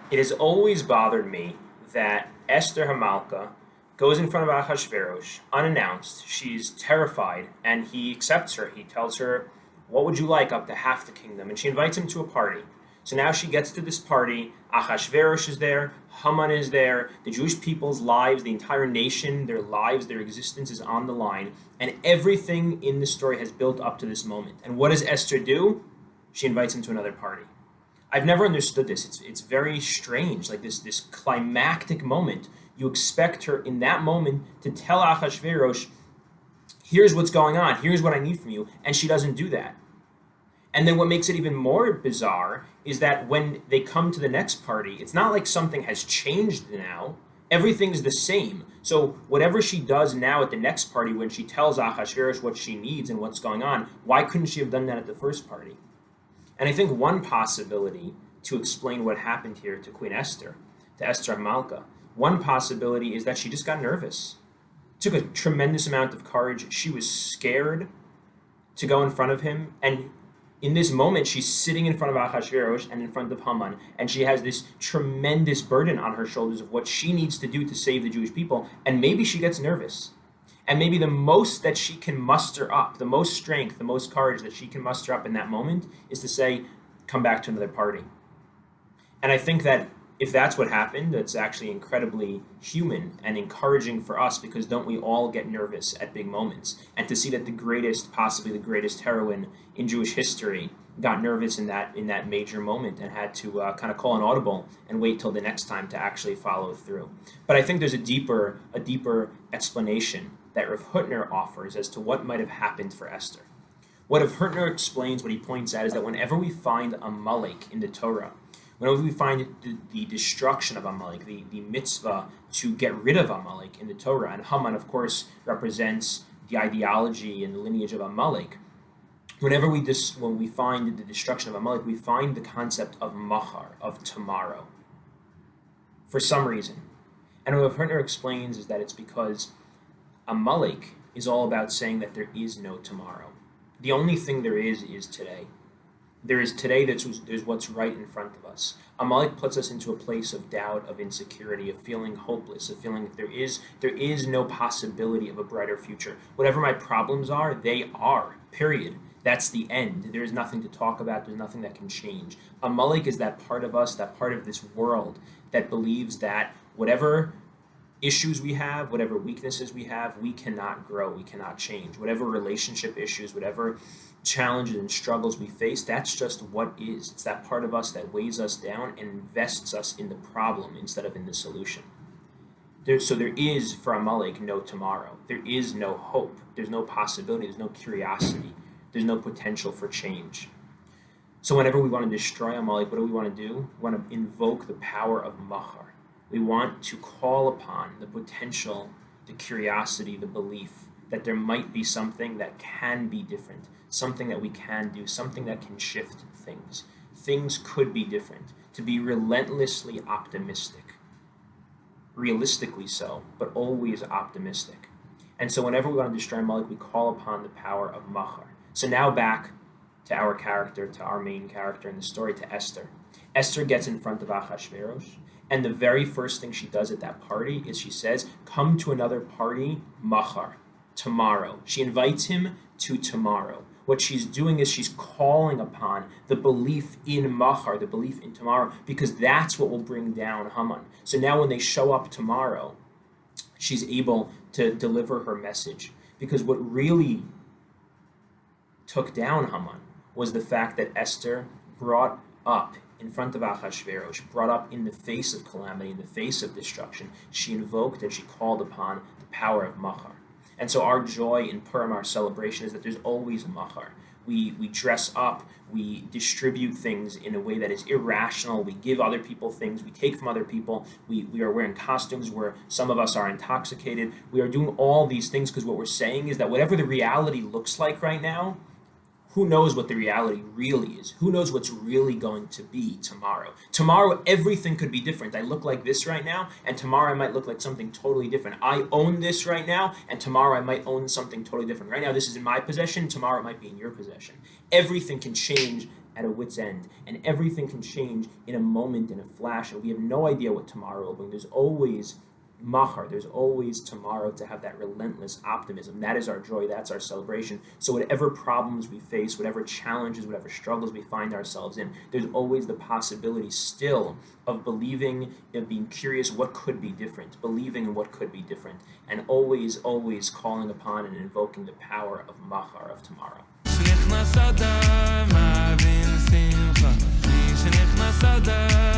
It has always bothered me that Esther Hamalka goes in front of Ahasuerus unannounced. She's terrified, and he accepts her. He tells her, "What would you like? Up to half the kingdom." And she invites him to a party. So now she gets to this party. Ahasuerus is there. Haman is there. The Jewish people's lives, the entire nation, their lives, their existence is on the line. And everything in the story has built up to this moment. And what does Esther do? She invites him to another party. I've never understood this. It's very strange. Like this climactic moment. You expect her in that moment to tell Ahasuerus, "Here's what's going on. Here's what I need from you." And she doesn't do that. And then what makes it even more bizarre is that when they come to the next party, it's not like something has changed now. Everything's the same. So whatever she does now at the next party, when she tells Ahasuerus what she needs and what's going on, why couldn't she have done that at the first party? And I think one possibility to explain what happened here to Queen Esther, to Esther Hamalka, one possibility is that she just got nervous. It took a tremendous amount of courage. She was scared to go in front of him. And in this moment, she's sitting in front of Ahasuerus and in front of Haman, and she has this tremendous burden on her shoulders of what she needs to do to save the Jewish people. And maybe she gets nervous. And maybe the most that she can muster up, the most strength, the most courage that she can muster up in that moment is to say, "Come back to another party." And I think that if that's what happened, it's actually incredibly human and encouraging for us, because don't we all get nervous at big moments? And to see that the greatest, possibly the greatest heroine in Jewish history got nervous in that major moment and had to kind of call an audible and wait till the next time to actually follow through. But I think there's a deeper explanation that Rav Hutner offers as to what might have happened for Esther. What Rav Hutner explains, what he points out, is that whenever we find Amalek in the Torah, whenever we find the destruction of Amalek, the mitzvah to get rid of Amalek in the Torah, and Haman, of course, represents the ideology and the lineage of Amalek, when we find the destruction of Amalek, we find the concept of machar, of tomorrow, for some reason. And what Hutner explains is that it's because Amalek is all about saying that there is no tomorrow. The only thing there is today. There is today, there's what's right in front of us. Amalek puts us into a place of doubt, of insecurity, of feeling hopeless, of feeling that there is no possibility of a brighter future. Whatever my problems are, they are, period. That's the end. There is nothing to talk about. There's nothing that can change. Amalek is that part of us, that part of this world that believes that whatever issues we have, whatever weaknesses we have, we cannot grow, we cannot change. Whatever relationship issues, whatever challenges and struggles we face, that's just what is. It's that part of us that weighs us down and invests us in the problem instead of in the solution. So there is, for Amalek, no tomorrow. There is no hope. There's no possibility. There's no curiosity. There's no potential for change. So whenever we want to destroy Amalek, what do we want to do? We want to invoke the power of Machar. We want to call upon the potential, the curiosity, the belief that there might be something that can be different, something that we can do, something that can shift things. Things could be different. To be relentlessly optimistic. Realistically so, but always optimistic. And so whenever we want to destroy Amalek, we call upon the power of Machar. So now back to our character, to our main character in the story, to Esther. Esther gets in front of Ahasuerus, and the very first thing she does at that party is she says, "Come to another party, Machar, tomorrow." She invites him to tomorrow. What she's doing is she's calling upon the belief in Machar, the belief in tomorrow, because that's what will bring down Haman. So now when they show up tomorrow, she's able to deliver her message. Because what really took down Haman was the fact that Esther brought up in front of Ahasuerus, brought up in the face of calamity, in the face of destruction, she invoked and she called upon the power of Machar. And so our joy in Purim, our celebration, is that there's always a Machar. We dress up, we distribute things in a way that is irrational, we give other people things, we take from other people, we are wearing costumes where some of us are intoxicated. We are doing all these things because what we're saying is that whatever the reality looks like right now, who knows what the reality really is? Who knows what's really going to be tomorrow? Tomorrow, everything could be different. I look like this right now, and tomorrow I might look like something totally different. I own this right now, and tomorrow I might own something totally different. Right now, this is in my possession. Tomorrow, it might be in your possession. Everything can change at a wit's end, and everything can change in a moment, in a flash, and we have no idea what tomorrow will bring. There's always Machar, there's always tomorrow, to have that relentless optimism. That is our joy, that's our celebration. So whatever problems we face, whatever challenges, whatever struggles we find ourselves in, there's always the possibility still of believing and being curious what could be different, believing in what could be different, and always, always calling upon and invoking the power of Machar, of tomorrow. שנכנס אדר, מאבין שמחה, מי שנכנס אדר